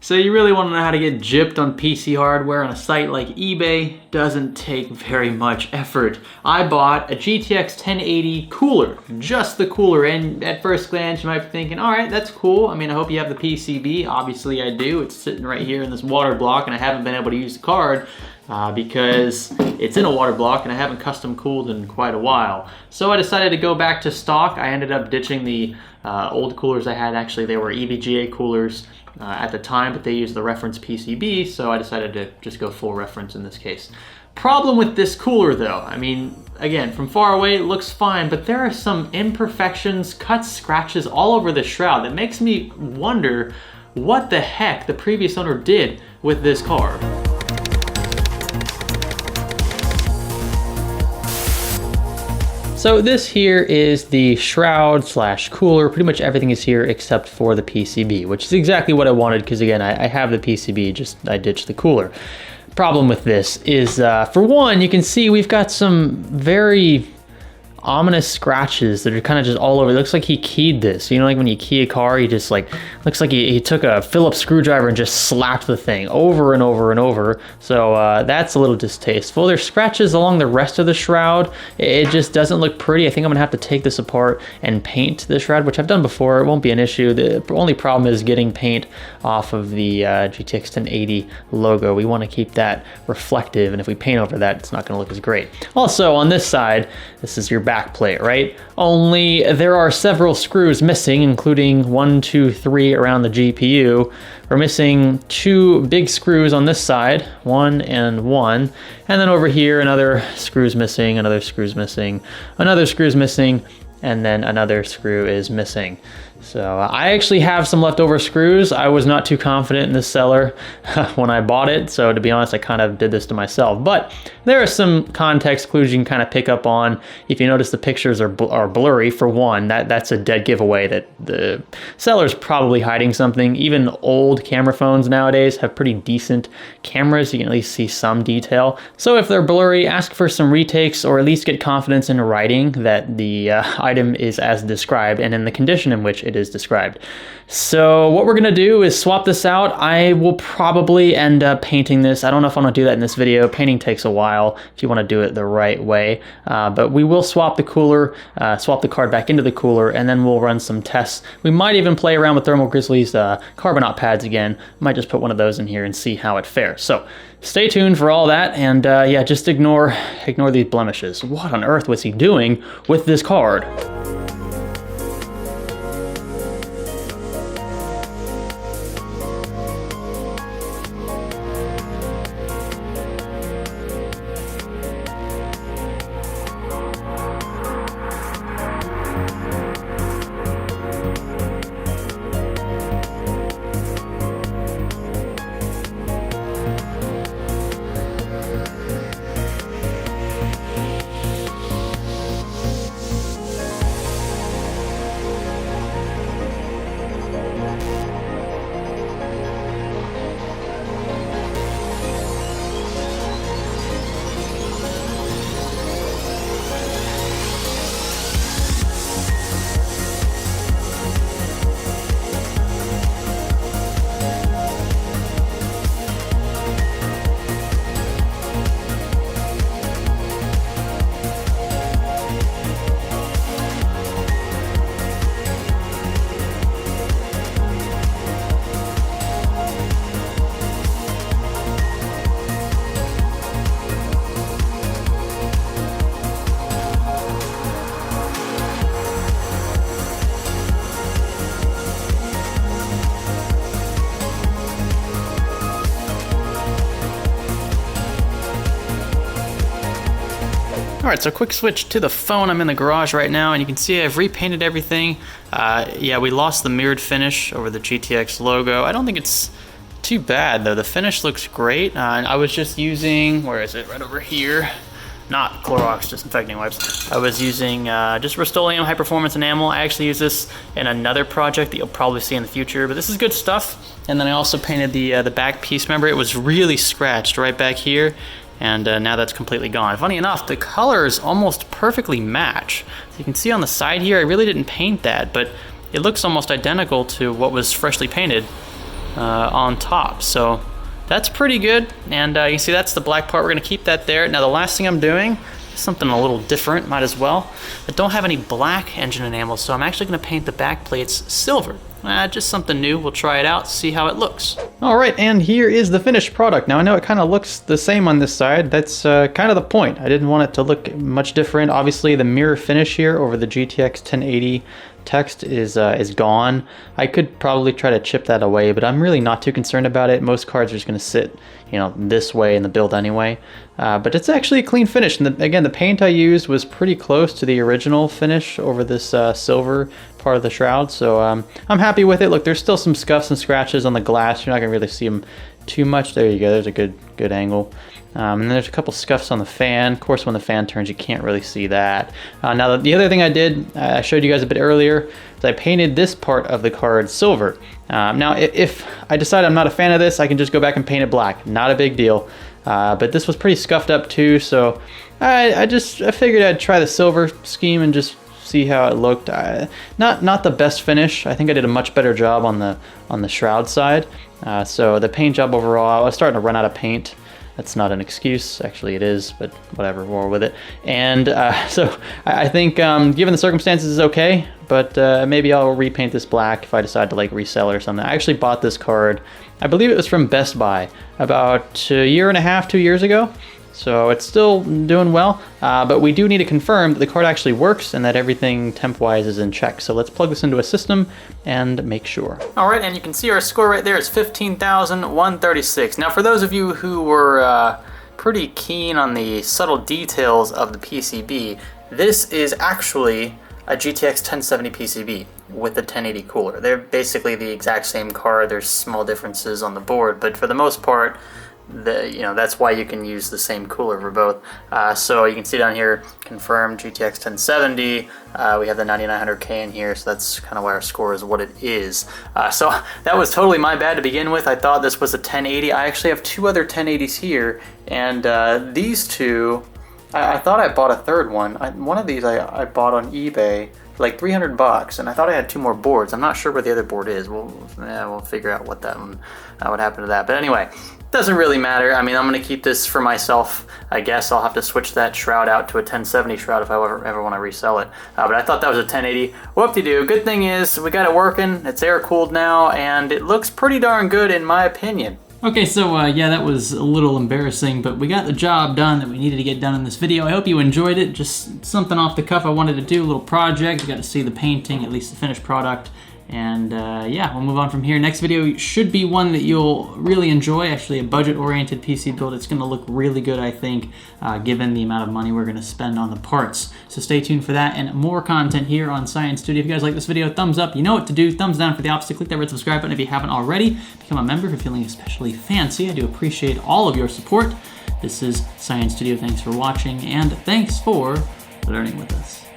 So you really want to know how to get gypped on PC hardware on a site like eBay? Doesn't take very much effort. I bought a GTX 1080 cooler, just the cooler, and at first glance you might be thinking, all right, that's cool. I mean, I hope you have the PCB. Obviously I do. It's sitting right here in this water block and I haven't been able to use the card because it's in a water block and I haven't custom cooled in quite a while. So I decided to go back to stock. I ended up ditching the old coolers I had. Actually, they were EVGA coolers at the time, but they used the reference PCB, so I decided to just go full reference in this case. Problem with this cooler though, I mean, again, from far away it looks fine, but there are some imperfections, cuts, scratches all over the shroud that makes me wonder what the heck the previous owner did with this card. So this here is the shroud slash cooler. Pretty much everything is here except for the PCB, which is exactly what I wanted because again, I have the PCB, just I ditched the cooler. Problem with this is, for one, you can see we've got some very ominous scratches that are kind of just all over. It looks like he keyed this. You know, like when you key a car, he just like, looks like he took a Phillips screwdriver and just slapped the thing over and over and over. So that's a little distasteful. There's scratches along the rest of the shroud. It just doesn't look pretty. I think I'm gonna have to take this apart and paint the shroud, which I've done before. It won't be an issue. The only problem is getting paint off of the GTX 1080 logo. We want to keep that reflective, and if we paint over that, it's not gonna look as great. Also, on this side, this is your back plate, right? Only there are several screws missing, including 1, 2, 3 around the GPU. We're missing 2 big screws on this side, 1 and 1. And then over here, another screw's missing, another screw's missing, another screw's missing, and then another screw is missing. So I actually have some leftover screws. I was not too confident in this seller when I bought it, so to be honest, I kind of did this to myself. But there are some context clues you can kind of pick up on. If you notice the pictures are blurry, for one, that's a dead giveaway that the seller's probably hiding something. Even old camera phones nowadays have pretty decent cameras. You can at least see some detail. So if they're blurry, ask for some retakes or at least get confidence in writing that the item is as described and in the condition in which it is described. So what we're gonna do is swap this out. I will probably end up painting this. I don't know if I'm gonna do that in this video. Painting takes a while if you wanna do it the right way. But we will swap the cooler, swap the card back into the cooler, and then we'll run some tests. We might even play around with Thermal Grizzly's Carbonaut pads again. Might just put one of those in here and see how it fares. So stay tuned for all that, and yeah, just ignore these blemishes. What on earth was he doing with this card? All right, so quick switch to the phone. I'm in the garage right now, and you can see I've repainted everything. Yeah, we lost the mirrored finish over the GTX logo. I don't think it's too bad, though. The finish looks great. I was just using, where is it? Right over here. Not Clorox disinfecting wipes. I was using just Rust-Oleum high performance enamel. I actually use this in another project that you'll probably see in the future, but this is good stuff. And then I also painted the back piece. Remember, it was really scratched right back here. And now that's completely gone. Funny enough, the colors almost perfectly match. So you can see on the side here, I really didn't paint that, but it looks almost identical to what was freshly painted. on top. So that's pretty good. And you can see that's the black part. We're gonna keep that there. Now the last thing I'm doing, something a little different, might as well. I don't have any black engine enamel, so I'm actually gonna paint the back plates silver. Just something new. We'll try it out, see how it looks. All right, and here is the finished product. Now I know it kind of looks the same on this side. That's kind of the point. I didn't want it to look much different. Obviously the mirror finish here over the GTX 1080 text is gone. I could probably try to chip that away, but I'm really not too concerned about it. Most cards are just gonna sit, you know, this way in the build anyway. But it's actually a clean finish. And again, the paint I used was pretty close to the original finish over this silver part of the shroud. So I'm happy with it. Look, there's still some scuffs and scratches on the glass. You're not gonna really see them too much. There you go, there's a good angle. And then there's a couple scuffs on the fan. Of course, when the fan turns, you can't really see that. Now, the other thing I did, I showed you guys a bit earlier, is I painted this part of the card silver. Now, if I decide I'm not a fan of this, I can just go back and paint it black. Not a big deal. But this was pretty scuffed up too, so I figured I'd try the silver scheme and just see how it looked. Not the best finish. I think I did a much better job on the shroud side. So the paint job overall, I was starting to run out of paint. That's not an excuse, actually it is, but whatever, more with it. And so I think given the circumstances it's okay, but maybe I'll repaint this black if I decide to like resell it or something. I actually bought this card, I believe it was from Best Buy, about a year and a half, 2 years ago. So it's still doing well, but we do need to confirm that the card actually works and that everything temp-wise is in check. So let's plug this into a system and make sure. All right, and you can see our score right there is 15,136. Now for those of you who were pretty keen on the subtle details of the PCB, this is actually a GTX 1070 PCB with the 1080 cooler. They're basically the exact same card. There's small differences on the board, but for the most part, that's why you can use the same cooler for both. So you can see down here, confirmed GTX 1070. We have the 9900K in here, so that's kind of why our score is what it is. So that was totally my bad to begin with. I thought this was a 1080. I actually have two other 1080s here, and these two, I thought I bought a third one. One of these I bought on eBay for like 300 bucks, and I thought I had two more boards. I'm not sure where the other board is. We'll figure out what what happened to that. But anyway, doesn't really matter. I mean, I'm gonna keep this for myself. I guess I'll have to switch that shroud out to a 1070 shroud if I ever want to resell it. But I thought that was a 1080. Whoop-de-doo. Good thing is we got it working. It's air cooled now, and it looks pretty darn good in my opinion. Okay, so yeah, that was a little embarrassing, but we got the job done that we needed to get done in this video. I hope you enjoyed it. Just something off the cuff I wanted to do, a little project. You got to see the painting, at least the finished product. And yeah, we'll move on from here. Next video should be one that you'll really enjoy, actually a budget-oriented PC build. It's gonna look really good, I think, given the amount of money we're gonna spend on the parts. So stay tuned for that and more content here on Science Studio. If you guys like this video, thumbs up. You know what to do. Thumbs down for the opposite. Click that red subscribe button if you haven't already. Become a member if you're feeling especially fancy. I do appreciate all of your support. This is Science Studio. Thanks for watching, and thanks for learning with us.